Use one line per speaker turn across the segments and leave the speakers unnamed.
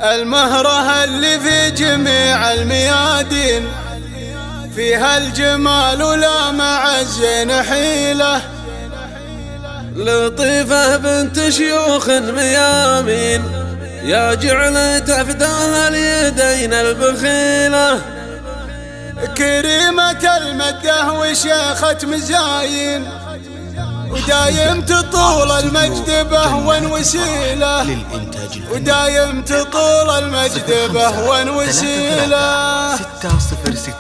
المهرة اللي في جميع الميادين فيها الجمال ولا مع الزين حيلة.
لطيفة بنت شيوخ ميامين يا جعل تفداها اليدين البخيلة.
كريمة المده وشيخة مزاين ودايم تطول المجد بهوى وسيلة. ودايم تطول المجد بهوى وسيلة.
606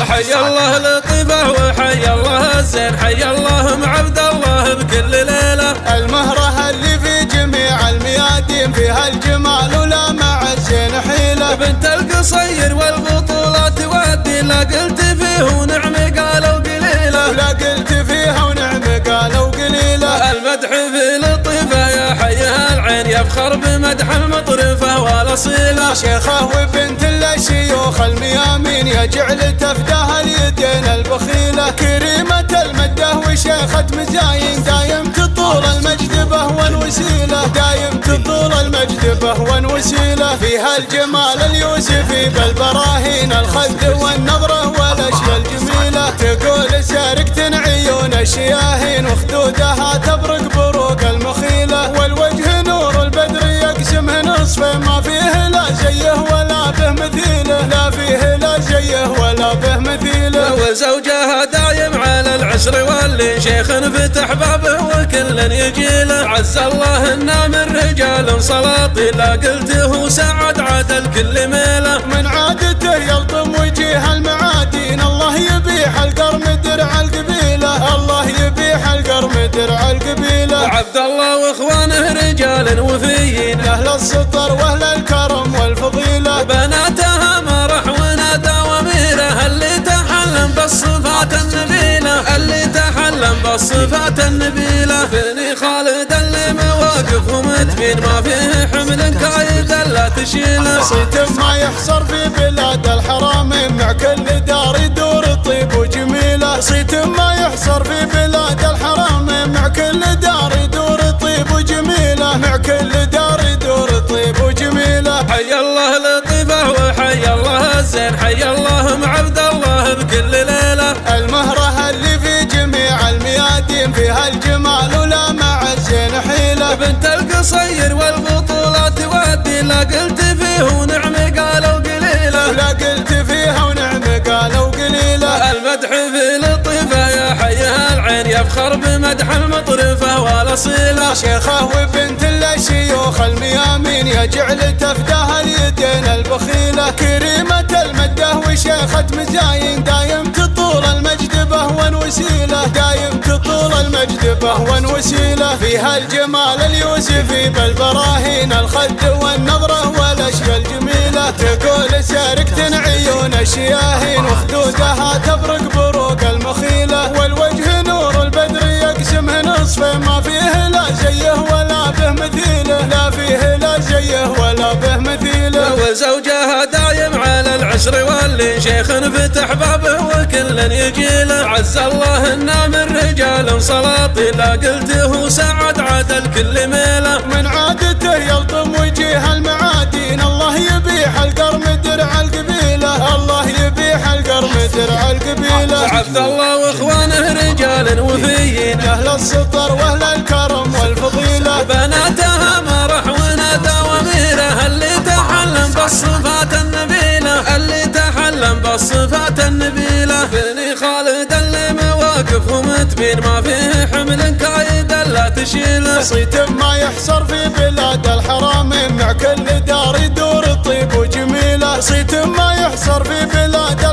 حي الله لطيفة وحي الله الزين، حي الله عبد الله بكل ليلة.
المهرة اللي في جميع الميادين فيها الجمال ولا مع الزين حيلة.
بنت القصير والبطولات ودي لا قلت فيه ونعم قالوا قليلة.
ولا قلت فيها ونعم قالوا قليلة.
المدح في لطيفة يا حيها العين يفخر بمدح المطرفة والاصيلة.
شيخة وبنت الشيوخ الميامين يا جعل تفداها اليدين البخيلة. كريمة المده وشيخة مزاين دايم تطول المجد بهوى وسيلة. دايم تطول المجد بهوى وسيلة. فيها الجمال اليوسفي بالبراهين الخد والنظرة والاشياء الجميلة. تقول سارقت عيون الشياهين وخدودها تبرق بروق المخيلة. والوجه نور البدر يقسمه نصفين ما فيه لا زيه ولا به مثيله. لا فيه لا زيه ولا به مثيله.
وزوجها دايم على العسر واللي شيخ فتح بابه وكل يجيله. عز الله إنا من رجال سلاطين لا قلته سعد عدل كل ميله.
من عادته يلطم وجيه المعادين الله يبيح القرم درع القبيلة. الله يبيح القرم درع القبيلة.
عبد الله واخوانه رجال وفيين
اهل السطر واهل الكرم والفضيلة.
بناتها مرح ونادى وميره اللي تحلم بالصفات النبيلة. اللي تحلم بالصفات النبيلة. بني خالد اللي مواقفه متبين ما فيه حمل كايد لا تشيله.
صيت ما يحصر في بلاد الحرمين مع كل دار يدور طيب وجميلة. صيت ما يحصر في بلاد الحرمين مع كل دار يدور طيب وجميلة. مع كل دار يدور طيب وجميلة.
حي الله لطيفة وحي الله الزين، حي الله عبد الله بكل ليلة.
المهرة اللي في جميع الميادين فيها الجمال ولا مع الزين حيلة.
بنت القصير والبطولات ودي لا قلت فيه ونعم قالوا قليلة.
ولا قلت فيها ونعم قالوا قليلة.
المدح في لطيفة يا حيها العين يفخر بمدح المطرفة والاصيلة.
شيخة وبنت الشيوخ الميامين يا جعل تفداها اليدين البخيلة. كريمة المده وشيخة مزاين دايم تطول المجد بهوى وسيلة. دايم تطول المجد بهوى وسيلة. فيها الجمال اليوسفي بالبراهين الخد والنظرة والاشياء الجميلة. تقول سارقت عيون الشياهين وخدودها تبرق بروق المخيلة. والوجه نور البدر يقسمه نصفين ما فيه لا زيه ولا به مثيله. لا فيه لا زيه ولا به مثيله.
وزوجها دايم على العسر واللي شيخ فتح بابه وكل يجيله. عز الله إنا من رجال سلاطين لا قلته سعد عدل كل ميله.
من عادته يلطم وجيه المعادين الله يبيح القرم درع القبيلة. الله يبيح القرم درع القبيلة.
عبد الله واخوانه رجال وفيين
اهل السطر واهل الكرم والفضيلة.
بناتها مرح ونادى وميره اللي تحلم بالصفات النبيلة. اللي تحلم بالصفات النبيلة. بني خالد اللي مواقفه متبين ما فيه حمل كايد لا تشيله.
صيت ما يحصر في بلاد الحرمين مع كل دار يدور طيب وجميلة. صيت ما يحصر في بلاد